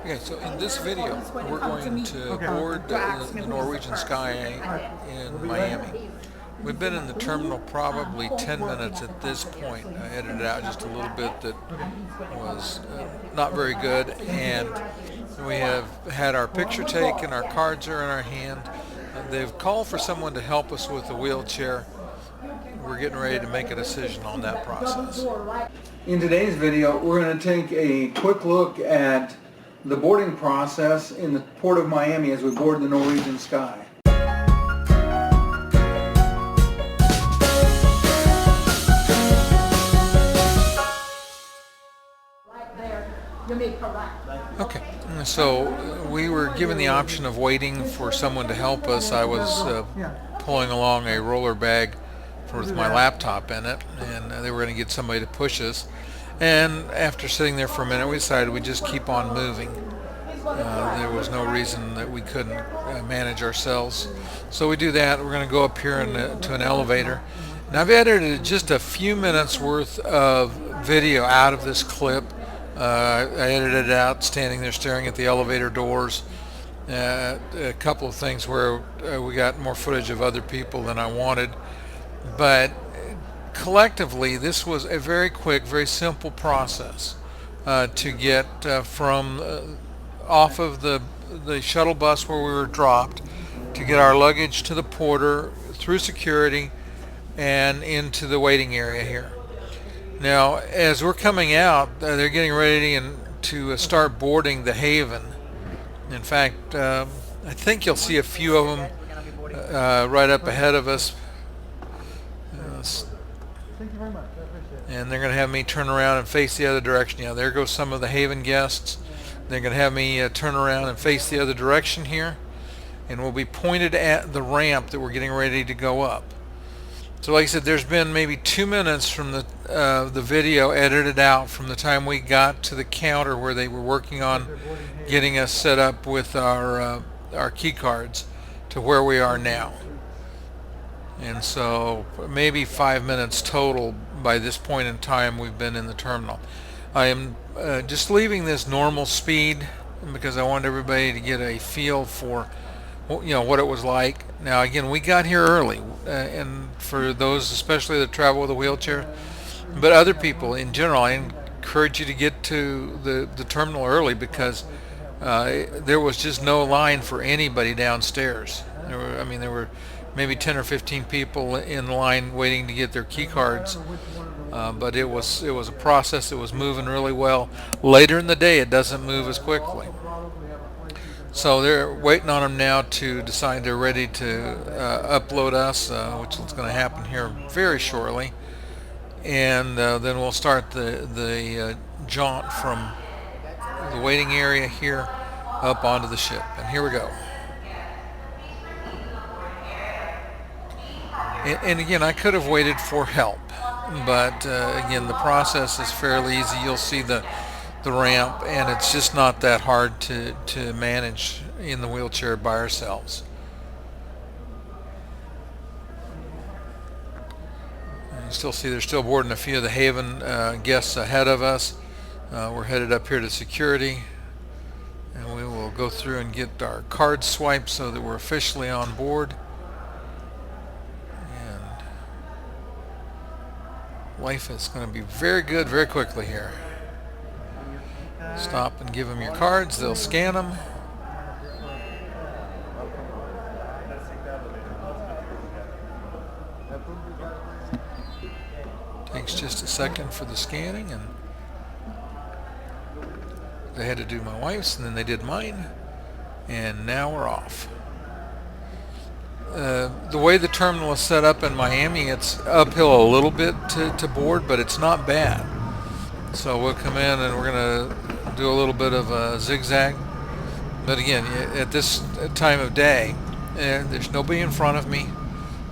Okay, so in this video, we're going to board the Norwegian Sky in Miami. We've been in the terminal probably 10 minutes at this point. I edited out just a little bit that was not very good, and we have had our picture taken, our cards are in our hand. They've called for someone to help us with the wheelchair. We're getting ready to make a decision on that process. In today's video, we're going to take a quick look at the boarding process in the port of Miami as we board the Norwegian Sky. Okay, so we were given the option of waiting for someone to help us. I was pulling along a roller bag with my laptop in it, and they were going to get somebody to push us. And after sitting there for a minute, we decided we'd just keep on moving. There was no reason that we couldn't manage ourselves. So we do that. We're going to go up here to an elevator. Now I've edited just a few minutes worth of video out of this clip. I edited it out standing there staring at the elevator doors. A couple of things where we got more footage of other people than I wanted. But collectively, this was a very quick, very simple process to get from off of the shuttle bus where we were dropped, to get our luggage to the porter, through security, and into the waiting area here. Now, as we're coming out, they're getting ready to start boarding the Haven. In fact, I think you'll see a few of them right up ahead of us. Thank you very much. I appreciate it. And they're going to have me turn around and face the other direction. Yeah, there goes some of the Haven guests. They're going to have me turn around and face the other direction here, and we'll be pointed at the ramp that we're getting ready to go up. So like I said, there's been maybe 2 minutes from the video edited out from the time we got to the counter where they were working on getting us set up with our key cards to where we are now. And so maybe 5 minutes total by this point in time we've been in the terminal. I am just leaving this normal speed because I want everybody to get a feel for what it was like. Now again, we got here early, and for those especially that travel with a wheelchair, but other people in general, I encourage you to get to the terminal early because there was just no line for anybody downstairs. There were maybe 10 or 15 people in line waiting to get their key cards, but it was a process that was moving really well. Later in the day, it doesn't move as quickly. So they're waiting on them now to decide they're ready to upload us, which is going to happen here very shortly, and then we'll start the jaunt from the waiting area here up onto the ship. And here we go. And again, I could have waited for help, but again, the process is fairly easy. You'll see the ramp, and it's just not that hard to manage in the wheelchair by ourselves. And you still see they're still boarding a few of the Haven guests ahead of us. We're headed up here to security, and we will go through and get our cards swiped so that we're officially on board. Life is going to be very good very quickly here. Stop and give them your cards. They'll scan them. Takes just a second for the scanning, and they had to do my wife's, and then they did mine, and now we're off. The way the terminal is set up in Miami, it's uphill a little bit to board, but it's not bad. So we'll come in and we're going to do a little bit of a zigzag. But again, at this time of day, there's nobody in front of me.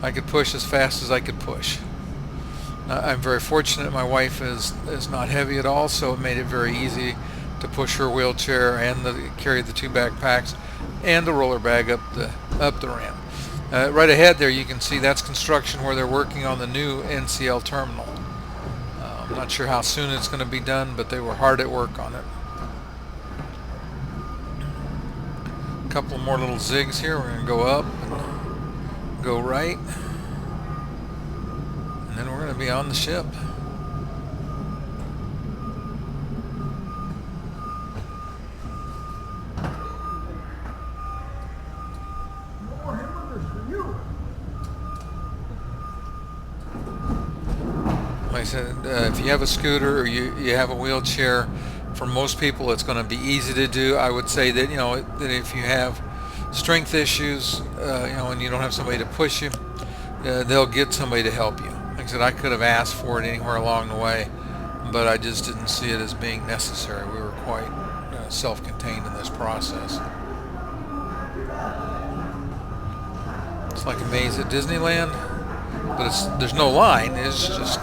I could push as fast as I could push. I'm very fortunate my wife is not heavy at all, so it made it very easy to push her wheelchair and carry the 2 backpacks and the roller bag up the ramp. Right ahead there you can see that's construction where they're working on the new NCL terminal. I'm not sure how soon it's going to be done, but they were hard at work on it. couple more little zigs here. We're going to go up and go right, and then we're going to be on the ship. Like I said, if you have a scooter or you have a wheelchair, for most people it's going to be easy to do. I would say that, that if you have strength issues, and you don't have somebody to push you, they'll get somebody to help you. Like I said, I could have asked for it anywhere along the way, but I just didn't see it as being necessary. We were quite self-contained in this process. It's like a maze at Disneyland, but there's no line. It's just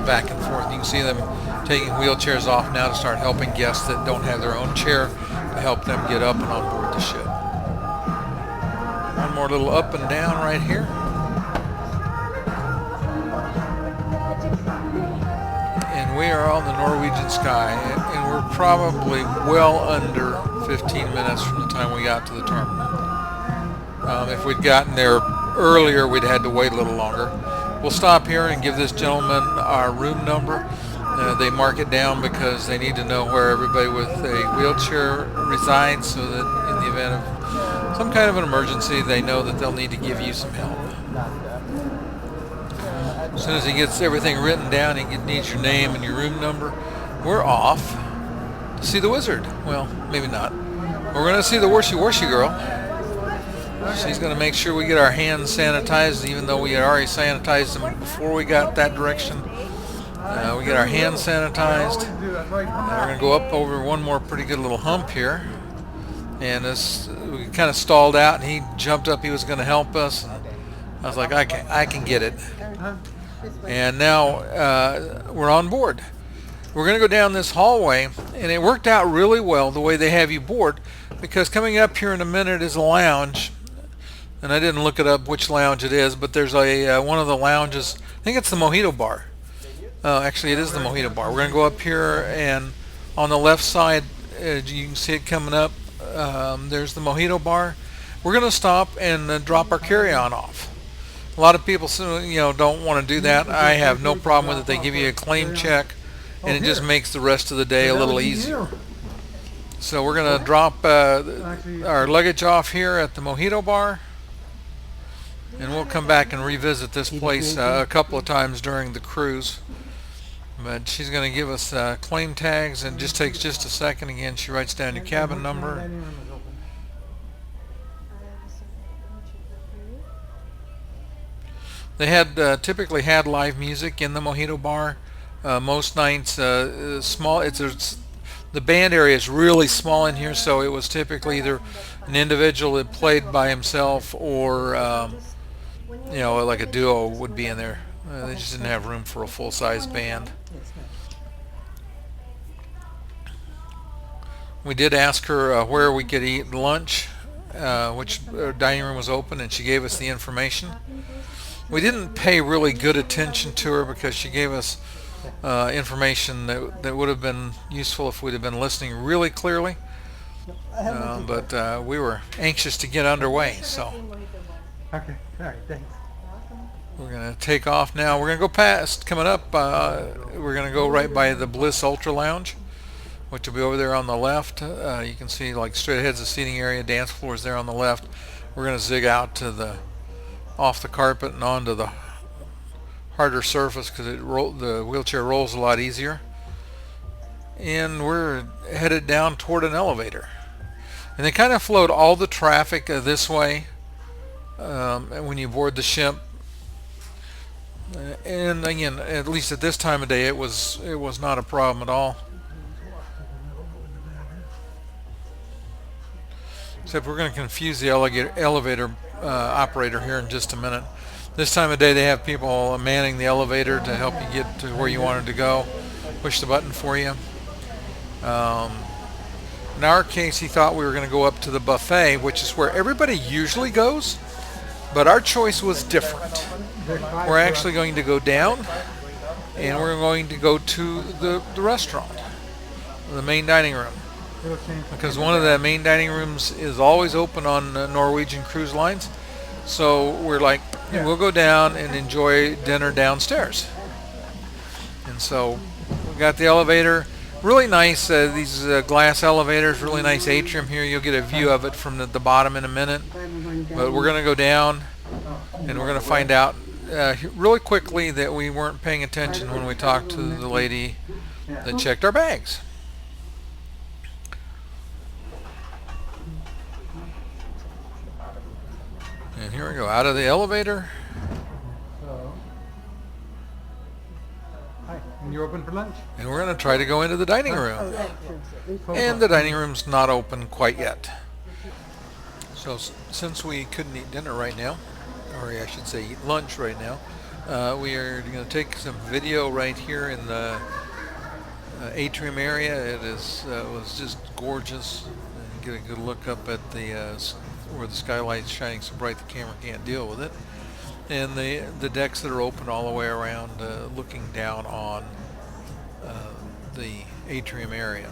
back and forth. You can see them taking wheelchairs off now to start helping guests that don't have their own chair to help them get up and on board the ship. One more little up and down right here. And we are on the Norwegian Sky, and we're probably well under 15 minutes from the time we got to the terminal. If we'd gotten there earlier, we'd had to wait a little longer. We'll stop here and give this gentleman our room number. They mark it down because they need to know where everybody with a wheelchair resides, so that in the event of some kind of an emergency, they know that they'll need to give you some help. As soon as he gets everything written down, he needs your name and your room number. We're off to see the wizard. Well, maybe not. We're going to see the Warshy girl. She's going to make sure we get our hands sanitized, even though we had already sanitized them before we got that direction. We get our hands sanitized. We're going to go up over one more pretty good little hump here. And we kind of stalled out, and he jumped up. He was going to help us. And I was like, I can get it. And now we're on board. We're going to go down this hallway, and it worked out really well the way they have you board, because coming up here in a minute is a lounge. And I didn't look it up which lounge it is, but there's one of the lounges. I think it's the Mojito Bar. Actually, it is the Mojito Bar. We're going to go up here, and on the left side, you can see it coming up. There's the Mojito Bar. We're going to stop and drop our carry-on off. A lot of people, don't want to do that. I have no problem with it. They give you a claim check, and it just makes the rest of the day a little easier. So we're going to drop our luggage off here at the Mojito Bar. And we'll come back and revisit this place a couple of times during the cruise. But she's going to give us claim tags, and it just takes just a second. Again, she writes down your cabin number. They had typically had live music in the Mojito Bar. Most nights, small. The band area is really small in here, so it was typically either an individual that played by himself, or like a duo would be in there. They just didn't have room for a full-size band. We did ask her where we could eat lunch, which dining room was open, and she gave us the information. We didn't pay really good attention to her because she gave us information that would have been useful if we'd have been listening really clearly. But we were anxious to get underway, so. Okay, all right, thanks. We're going to take off now. We're going to go past, coming up, we're going to go right by the Bliss Ultra Lounge, which will be over there on the left. You can see like straight ahead's the seating area, dance floor is there on the left. We're going to zig out to off the carpet and onto the harder surface, because the wheelchair rolls a lot easier. And we're headed down toward an elevator. And they kind of float all the traffic this way when you board the ship. And again, at least at this time of day, it was not a problem at all. Except we're going to confuse the elevator operator here in just a minute. This time of day, they have people manning the elevator to help you get to where you wanted to go. Push the button for you. In our case, he thought we were going to go up to the buffet, which is where everybody usually goes, but our choice was different. We're actually going to go down, and we're going to go to the restaurant, the main dining room. It'll change. because one of the main dining rooms is always open on Norwegian cruise lines. So we're like, Yeah. we'll go down and enjoy dinner downstairs. And so we got the elevator. Really nice, these glass elevators, really nice atrium here. You'll get a view of it from the bottom in a minute. But we're going to go down and we're going to find out really quickly that we weren't paying attention when we talked to the lady that checked our bags. And here we go, out of the elevator. So, hi, and you're open for lunch? And we're going to try to go into the dining room. And the dining room's not open quite yet. So since we couldn't eat dinner right now, or I should say eat lunch right now, we are going to take some video right here in the atrium area. It was just gorgeous. And get a good look up at the where the skylight's shining so bright the camera can't deal with it. And the decks that are open all the way around, looking down on the atrium area.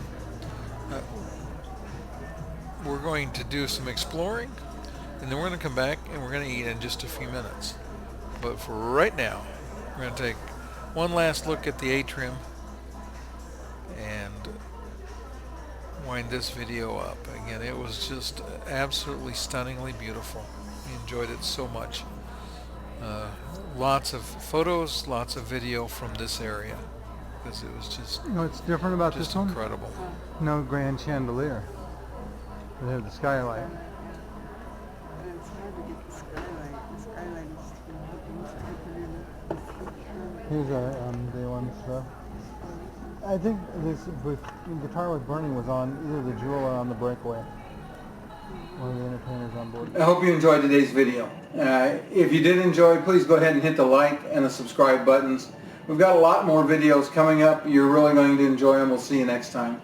We're going to do some exploring, and then we're going to come back and we're going to eat in just a few minutes. But for right now, we're going to take one last look at the atrium and wind this video up. Again, it was just absolutely stunningly beautiful. We enjoyed it so much. Lots of photos, lots of video from this area, because it was just You know what's different about this one? incredible. No grand chandelier. They have the skylight. It's hard to get the skylight. The skylight is too Here's day one stuff. I think this guitar with Burning was on either the Jewel or on the Breakaway. One of the entertainers on board. I hope you enjoyed today's video. If you did enjoy, please go ahead and hit the like and the subscribe buttons. We've got a lot more videos coming up. You're really going to enjoy them. We'll see you next time.